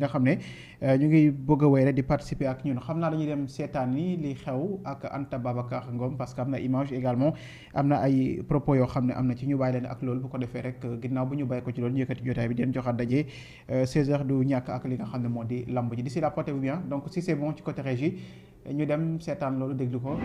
nga xam ne ñu ngi bëgg a wéy rek di participer ak ñun xam naa dañuy dem seetaan ni li xew ak Anta Babacar Ngom parce que am na image également am na ay propos yoo xam ne am na ci ñu bàyyi leen ak loolu bu ko defee rek ginnaaw bu ñu bàyyi ko ci loolu ñu yëkkati jotaay bi di leen joxaat daje 16h du ñàkk ak li nga xam ne moo di lamb ji d'ici là portez-vous bien donc si c'est bon ci côté régie ñu dem seetaan loolu déglu ko.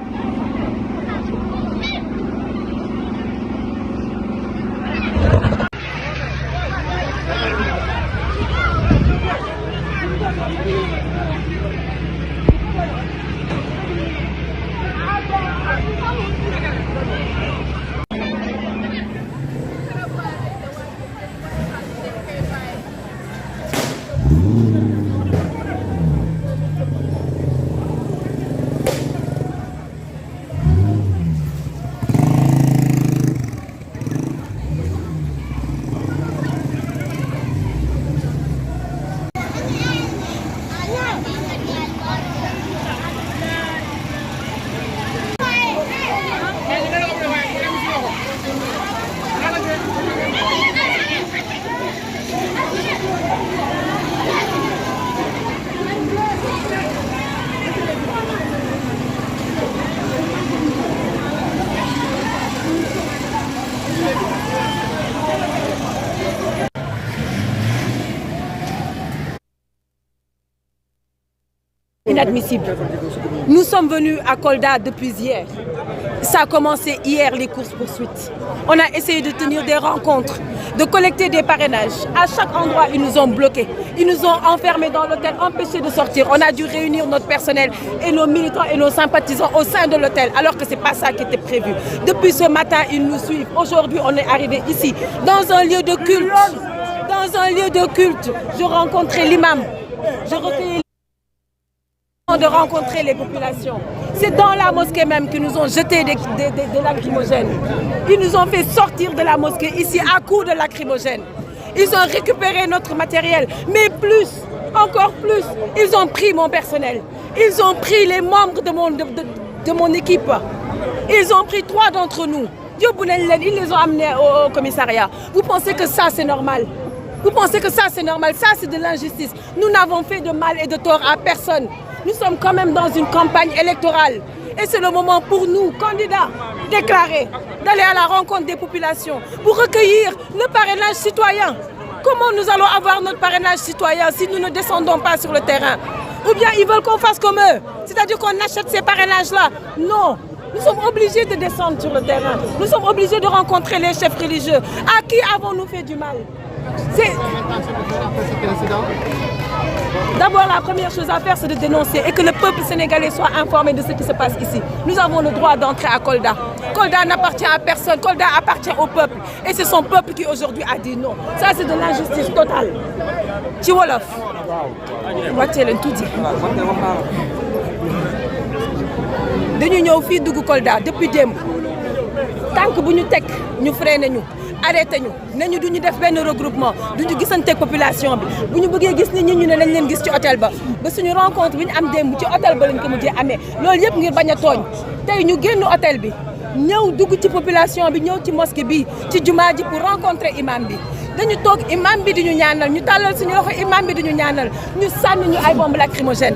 Inadmissible. Nous sommes venus à Kolda depuis hier. Ça a commencé hier, les courses-poursuites. On a essayé de tenir des rencontres, de collecter des parrainages. À chaque endroit, ils nous ont bloqués. Ils nous ont enfermés dans l'hôtel, empêchés de sortir. On a dû réunir notre personnel et nos militants et nos sympathisants au sein de l'hôtel, alors que ce n'est pas ça qui était prévu. Depuis ce matin, ils nous suivent. Aujourd'hui, on est arrivé ici, dans un lieu de culte. Dans un lieu de culte, je rencontrais l'imam. Je recueillais de rencontrer les populations. C'est dans la mosquée même qu'ils nous ont jeté des lacrymogènes. Ils nous ont fait sortir de la mosquée ici à coups de lacrymogènes. Ils ont récupéré notre matériel, mais plus, encore plus, ils ont pris mon personnel. Ils ont pris les membres de mon équipe. Ils ont pris 3 d'entre nous. Ils les ont amenés au commissariat. Vous pensez que ça c'est normal? Vous pensez que ça c'est normal? Ça c'est de l'injustice. Nous n'avons fait de mal et de tort à personne. Nous sommes quand même dans une campagne électorale. Et c'est le moment pour nous, candidats, déclarés, d'aller à la rencontre des populations pour recueillir le parrainage citoyen. Comment nous allons avoir notre parrainage citoyen si nous ne descendons pas sur le terrain? Ou bien ils veulent qu'on fasse comme eux, c'est-à-dire qu'on achète ces parrainages-là? Non, nous sommes obligés de descendre sur le terrain. Nous sommes obligés de rencontrer les chefs religieux. À qui avons-nous fait du mal? D'abord, la première chose à faire, c'est de dénoncer et que le peuple sénégalais soit informé de ce qui se passe ici. Nous avons le droit d'entrer à Kolda. Kolda n'appartient à personne, Kolda appartient au peuple. Et c'est son peuple qui aujourd'hui a dit non. Ça, c'est de l'injustice totale. Ci wolof. wàccee leen tuuti. dañu ñëw fii dugg Kolda depuis démb. tànk bu ñu teg ñu freiné ñu. arrêté ñu ne ñu duñu def benn regroupement duñu gisanteeg population bi bu ñu bëggee gis nit ñi ñu ne nañ leen gis ci hôtel ba suñu rencontre bi ñu am démb ci hôtel ba lañ ko mujjee amee loolu yëpp ngir bañ a tooñ tey ñu génn hôtel bi ñëw dugg ci population bi ñëw ci mosquée bi ci jumaa ji pour rencontrer imam bi dañu toog imam bi di ñu ñaanal ñu tàllal suñu loxo imam bi di ñu ñaanal ñu sànni ñu ay bombe lacrymogène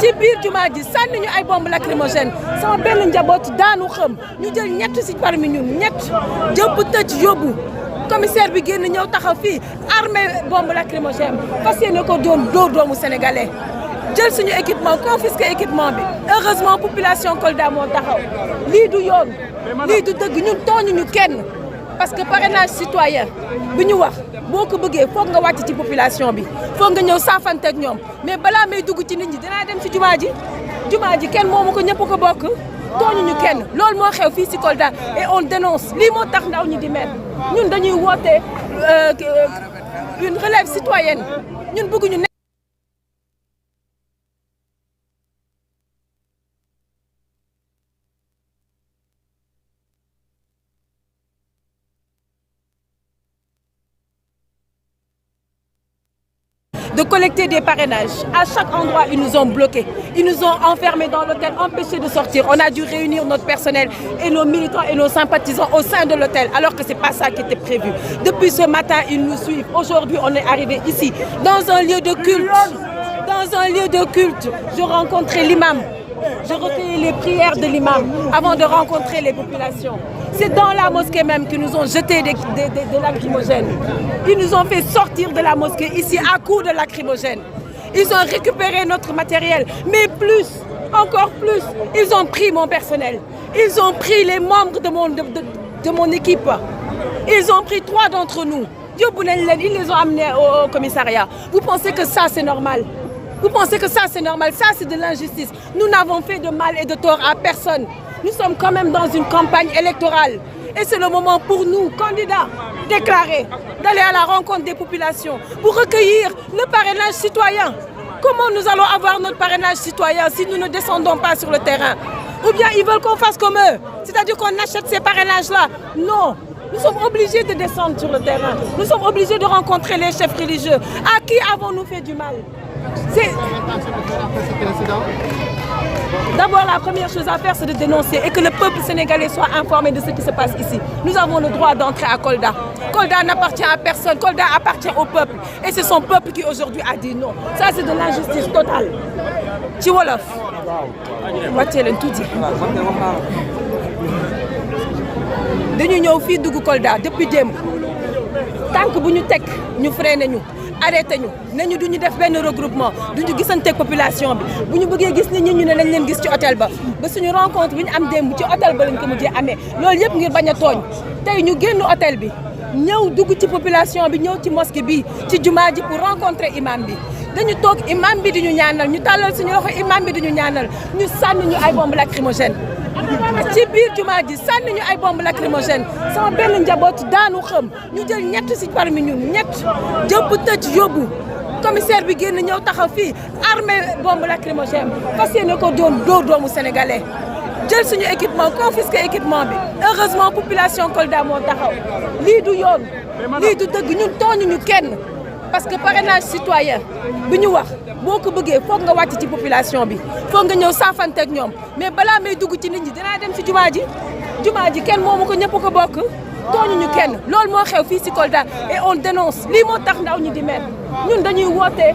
ci biir jumaa ji sànni ñu ay bombe lacrymogène sama benn njaboot daanu xëm ñu jël ñett si parmi ñun ñett jëpp tëj yóbbu commissaire bi génn ñëw taxaw fii armée bombe lacrymogène fas yéene ko doon dóor doomu sénégalais jël suñu équipement confisqué équipement bi heureusement population Kolda moo taxaw lii du yoon lii du dëgg ñun tooñuñu kenn parce que parrainage citoyen bi ñu wax boo ko bëggee foog nga wàcc ci population bi foog nga ñëw saafante ak ñoom mais balaa may dugg ci nit ñi dinaa dem ci jumaa ji kenn moomu ko ñëpp ko bokk tooñuñu kenn loolu moo xew fii ci Kolda et on dénonce lii moo tax ndaw ñi di mer ñun dañuy woote une relève citoyenne ñun bëgguñu de collecter des parrainages. À chaque endroit, ils nous ont bloqués. Ils nous ont enfermés dans l'hôtel, empêchés de sortir. On a dû réunir notre personnel et nos militants et nos sympathisants au sein de l'hôtel, alors que ce n'est pas ça qui était prévu. Depuis ce matin, ils nous suivent. Aujourd'hui, on est arrivé ici, dans un lieu de culte. Dans un lieu de culte, je rencontrais l'imam. Je recueillais les prières de l'imam avant de rencontrer les populations. C'est dans la mosquée même qu'ils nous ont jeté des lacrymogènes. Ils nous ont fait sortir de la mosquée ici à coups de lacrymogènes. Ils ont récupéré notre matériel, mais plus, encore plus, ils ont pris mon personnel. Ils ont pris les membres de mon équipe. Ils ont pris 3 d'entre nous. Ils les ont amenés au commissariat. Vous pensez que ça c'est normal? Vous pensez que ça c'est normal? Ça c'est de l'injustice. Nous n'avons fait de mal et de tort à personne. Nous sommes quand même dans une campagne électorale. Et c'est le moment pour nous, candidats déclarés, d'aller à la rencontre des populations pour recueillir le parrainage citoyen. Comment nous allons avoir notre parrainage citoyen si nous ne descendons pas sur le terrain? Ou bien ils veulent qu'on fasse comme eux, c'est-à-dire qu'on achète ces parrainages-là? Non. Nous sommes obligés de descendre sur le terrain. Nous sommes obligés de rencontrer les chefs religieux. À qui avons-nous fait du mal? D'abord, la première chose à faire, c'est de dénoncer et que le peuple sénégalais soit informé de ce qui se passe ici. Nous avons le droit d'entrer à Kolda. Kolda n'appartient à personne. Kolda appartient au peuple. Et c'est son peuple qui aujourd'hui a dit non. Ça, c'est de l'injustice totale. Ci wolof. wàccee leen tuuti. dañu ñëw fii dugg Kolda depuis démb. tànk bu ñu teg ñu freiné ñu. arrêté ñu ne ñu duñu def benn regroupement duñu gisanteeg population bi bu ñu bëggee gis nit ñi ñu ne nañ leen gis ci hôtel ba suñu rencontre bi ñu am démb ci hôtel ba lañ ko mujjee amee loolu yëpp ngir bañ a tooñ tey ñu génn hôtel bi ñëw dugg ci population bi ñëw ci mosquée bi ci jumaa ji pour rencontrer imam bi dañu toog imam bi di ñu ñaanal ñu tàllal suñu loxo imam bi di ñu ñaanal ñu sànni ñu ay bombe lacrymogène ci biir jumaa ji sànni ñu ay bombe lacrymogène sama benn njaboot daanu xëm ñu jël ñett si parmi ñun ñett jëpp tëj yóbbu commissaire bi génn ñëw taxaw fii armée bombe lacrymogène fas yéene ko doon dóor doomu sénégalais jël suñu équipement confisqué équipement bi heureusement population Kolda moo taxaw lii du yoon lii du dëgg ñun tooñuñu kenn parce que parrainage citoyen bi ñu wax boo ko bëggee foog nga wàcc ci population bi foog nga ñëw saafante ak ñoom mais balaa may dugg ci nit ñi dinaa dem ci jumaa ji kenn moomu ko ñëpp ko bokk tooñuñu kenn loolu moo xew fii ci Kolda et on dénonce lii moo tax ndaw ñi di mer ñun dañuy woote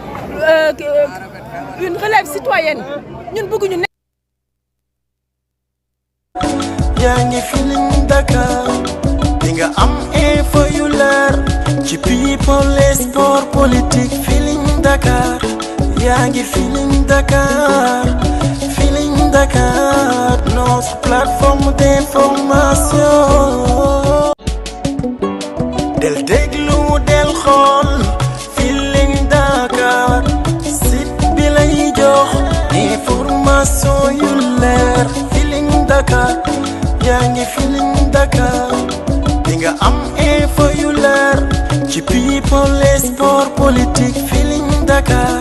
une relève citoyenne ñun bëgguñu ne yaa ngi Feeling Dakar di nga am info yu leer ci people et sport politique Feeling Dakar yaa ngi Feeling Dakar Feeling Dakar notre plateforme d'information del déglu del xool Feeling Dakar site bi lay jox information yu leer Feeling Dakar yaa ngi Feeling Dakar di nga am info yu leer ci people et sport politique Feeling Dakar